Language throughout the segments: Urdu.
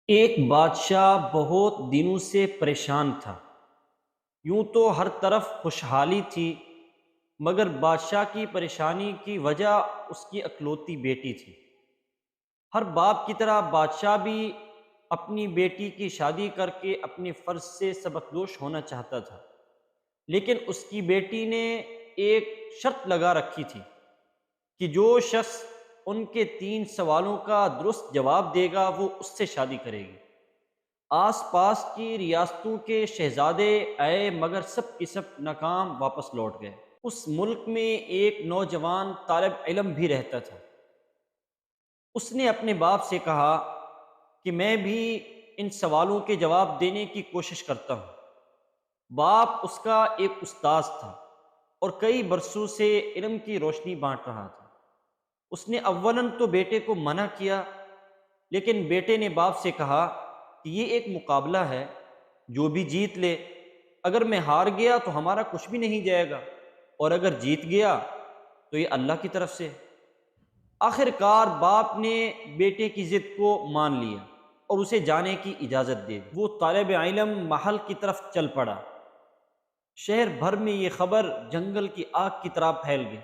ایک بادشاہ بہت دنوں سے پریشان تھا۔ یوں تو ہر طرف خوشحالی تھی، مگر بادشاہ کی پریشانی کی وجہ اس کی اکلوتی بیٹی تھی۔ ہر باپ کی طرح بادشاہ بھی اپنی بیٹی کی شادی کر کے اپنے فرض سے سبکدوش ہونا چاہتا تھا، لیکن اس کی بیٹی نے ایک شرط لگا رکھی تھی کہ جو شخص ان کے 3 سوالوں کا درست جواب دے گا وہ اس سے شادی کرے گی۔ آس پاس کی ریاستوں کے شہزادے آئے مگر سب کے سب ناکام واپس لوٹ گئے۔ اس ملک میں ایک نوجوان طالب علم بھی رہتا تھا۔ اس نے اپنے باپ سے کہا کہ میں بھی ان سوالوں کے جواب دینے کی کوشش کرتا ہوں۔ باپ اس کا ایک استاد تھا اور کئی برسوں سے علم کی روشنی بانٹ رہا تھا۔ اس نے اولاً تو بیٹے کو منع کیا، لیکن بیٹے نے باپ سے کہا کہ یہ ایک مقابلہ ہے، جو بھی جیت لے، اگر میں ہار گیا تو ہمارا کچھ بھی نہیں جائے گا، اور اگر جیت گیا تو یہ اللہ کی طرف سے۔ آخر کار باپ نے بیٹے کی ضد کو مان لیا اور اسے جانے کی اجازت دے دی۔ وہ طالب علم محل کی طرف چل پڑا۔ شہر بھر میں یہ خبر جنگل کی آگ کی طرح پھیل گئی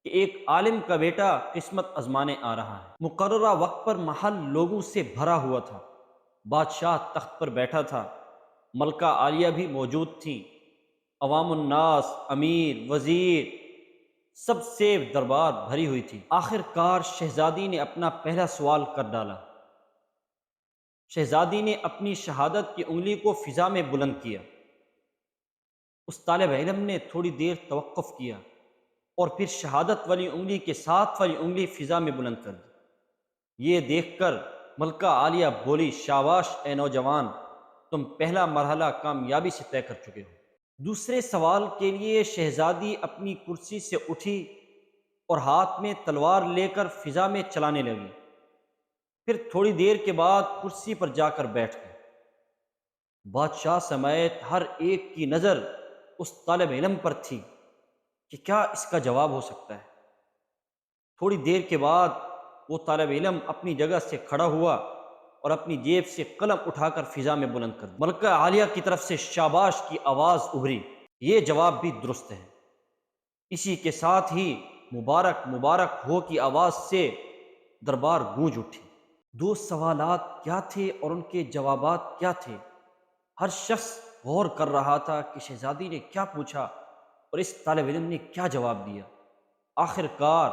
کہ ایک عالم کا بیٹا قسمت آزمانے آ رہا ہے۔ مقررہ وقت پر محل لوگوں سے بھرا ہوا تھا۔ بادشاہ تخت پر بیٹھا تھا، ملکہ عالیہ بھی موجود تھیں، عوام الناس، امیر، وزیر، سب سے دربار بھری ہوئی تھی۔ آخر کار شہزادی نے اپنا پہلا سوال کر ڈالا۔ شہزادی نے اپنی شہادت کی انگلی کو فضا میں بلند کیا۔ اس طالب علم نے تھوڑی دیر توقف کیا اور پھر شہادت والی انگلی کے ساتھ والی انگلی فضا میں بلند کر دی۔ یہ دیکھ کر ملکہ عالیہ بولی، شاباش اے نوجوان، تم پہلا مرحلہ کامیابی سے طے کر چکے ہو۔ دوسرے سوال کے لیے شہزادی اپنی کرسی سے اٹھی اور ہاتھ میں تلوار لے کر فضا میں چلانے لگی۔ پھر تھوڑی دیر کے بعد کرسی پر جا کر بیٹھ گئی۔ بادشاہ سمیت ہر ایک کی نظر اس طالب علم پر تھی کہ کیا اس کا جواب ہو سکتا ہے۔ تھوڑی دیر کے بعد وہ طالب علم اپنی جگہ سے کھڑا ہوا اور اپنی جیب سے قلم اٹھا کر فضا میں بلند کر دیا۔ ملکہ عالیہ کی طرف سے شاباش کی آواز ابھری، یہ جواب بھی درست ہے۔ اسی کے ساتھ ہی مبارک مبارک ہو کی آواز سے دربار گونج اٹھی۔ 2 سوالات کیا تھے اور ان کے جوابات کیا تھے؟ ہر شخص غور کر رہا تھا کہ شہزادی نے کیا پوچھا اور اس طالب علم نے کیا جواب دیا۔ آخر کار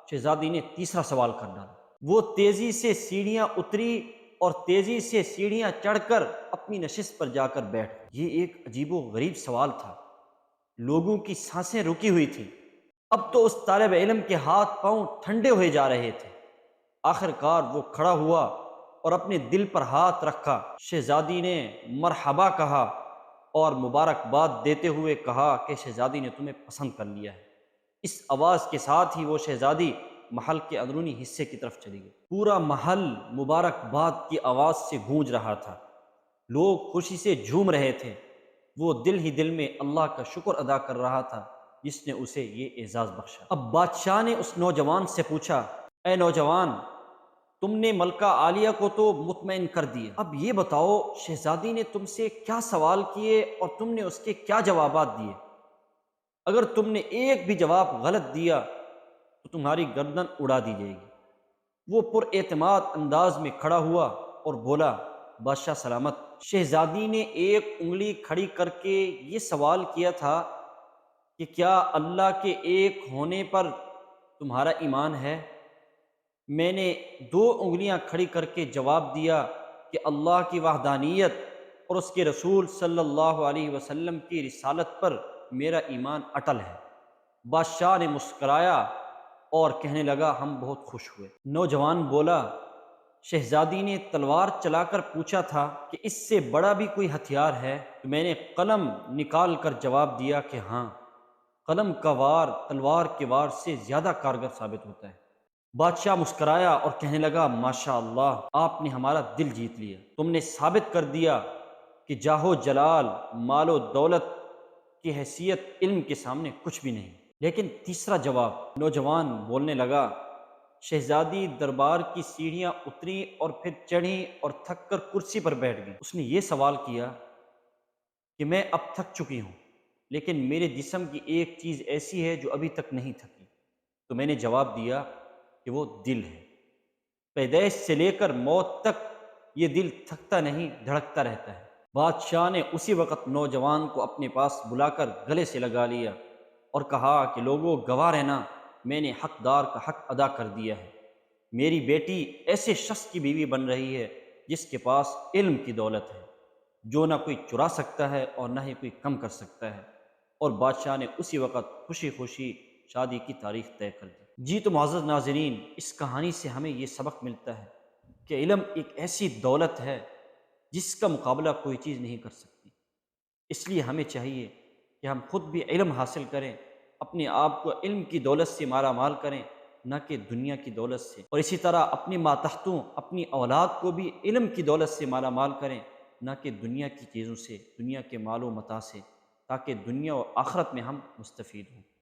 شہزادی نے تیسرا سوال کر ڈالا۔ وہ تیزی سے سیڑھیاں اتری اور تیزی سے سیڑھیاں چڑھ کر اپنی نشست پر جا کر بیٹھ گئی۔ یہ ایک عجیب و غریب سوال تھا۔ لوگوں کی سانسیں رکی ہوئی تھیں۔ اب تو اس طالب علم کے ہاتھ پاؤں ٹھنڈے ہوئے جا رہے تھے۔ آخر کار وہ کھڑا ہوا اور اپنے دل پر ہاتھ رکھا۔ شہزادی نے مرحبا کہا اور مبارکباد دیتے ہوئے کہا کہ شہزادی نے تمہیں پسند کر لیا ہے۔ اس آواز کے ساتھ ہی وہ شہزادی محل کے اندرونی حصے کی طرف چلی گئی۔ پورا محل مبارکباد کی آواز سے گونج رہا تھا۔ لوگ خوشی سے جھوم رہے تھے۔ وہ دل ہی دل میں اللہ کا شکر ادا کر رہا تھا جس نے اسے یہ اعزاز بخشا۔ اب بادشاہ نے اس نوجوان سے پوچھا، اے نوجوان، تم نے ملکہ عالیہ کو تو مطمئن کر دیا، اب یہ بتاؤ شہزادی نے تم سے کیا سوال کیے اور تم نے اس کے کیا جوابات دیے؟ اگر تم نے ایک بھی جواب غلط دیا تو تمہاری گردن اڑا دی جائے گی۔ وہ پر اعتماد انداز میں کھڑا ہوا اور بولا، بادشاہ سلامت۔ شہزادی نے ایک انگلی کھڑی کر کے یہ سوال کیا تھا کہ کیا اللہ کے ایک ہونے پر تمہارا ایمان ہے؟ میں نے 2 انگلیاں کھڑی کر کے جواب دیا کہ اللہ کی وحدانیت اور اس کے رسول صلی اللہ علیہ وسلم کی رسالت پر میرا ایمان اٹل ہے۔ بادشاہ نے مسکرایا اور کہنے لگا، ہم بہت خوش ہوئے۔ نوجوان بولا، شہزادی نے تلوار چلا کر پوچھا تھا کہ اس سے بڑا بھی کوئی ہتھیار ہے؟ تو میں نے قلم نکال کر جواب دیا کہ ہاں، قلم کا وار تلوار کے وار سے زیادہ کارگر ثابت ہوتا ہے۔ بادشاہ مسکرایا اور کہنے لگا، ماشاء اللہ، آپ نے ہمارا دل جیت لیا۔ تم نے ثابت کر دیا کہ جاہ و جلال، مال و دولت کی حیثیت علم کے سامنے کچھ بھی نہیں۔ لیکن تیسرا جواب؟ نوجوان بولنے لگا، شہزادی دربار کی سیڑھیاں اتری اور پھر چڑھی اور تھک کر کرسی پر بیٹھ گئی۔ اس نے یہ سوال کیا کہ میں اب تھک چکی ہوں، لیکن میرے جسم کی ایک چیز ایسی ہے جو ابھی تک نہیں تھکی۔ تو میں نے جواب دیا کہ وہ دل ہے۔ پیدائش سے لے کر موت تک یہ دل تھکتا نہیں، دھڑکتا رہتا ہے۔ بادشاہ نے اسی وقت نوجوان کو اپنے پاس بلا کر گلے سے لگا لیا اور کہا کہ لوگوں گواہ رہنا، میں نے حقدار کا حق ادا کر دیا ہے۔ میری بیٹی ایسے شخص کی بیوی بن رہی ہے جس کے پاس علم کی دولت ہے، جو نہ کوئی چرا سکتا ہے اور نہ ہی کوئی کم کر سکتا ہے۔ اور بادشاہ نے اسی وقت خوشی خوشی شادی کی تاریخ طے کر دی۔ جی تو معزز ناظرین، اس کہانی سے ہمیں یہ سبق ملتا ہے کہ علم ایک ایسی دولت ہے جس کا مقابلہ کوئی چیز نہیں کر سکتی۔ اس لیے ہمیں چاہیے کہ ہم خود بھی علم حاصل کریں، اپنے آپ کو علم کی دولت سے مالا مال کریں، نہ کہ دنیا کی دولت سے۔ اور اسی طرح اپنے ماتحتوں، اپنی اولاد کو بھی علم کی دولت سے مالا مال کریں، نہ کہ دنیا کی چیزوں سے، دنیا کے مال و متاع سے، تاکہ دنیا و آخرت میں ہم مستفید ہوں۔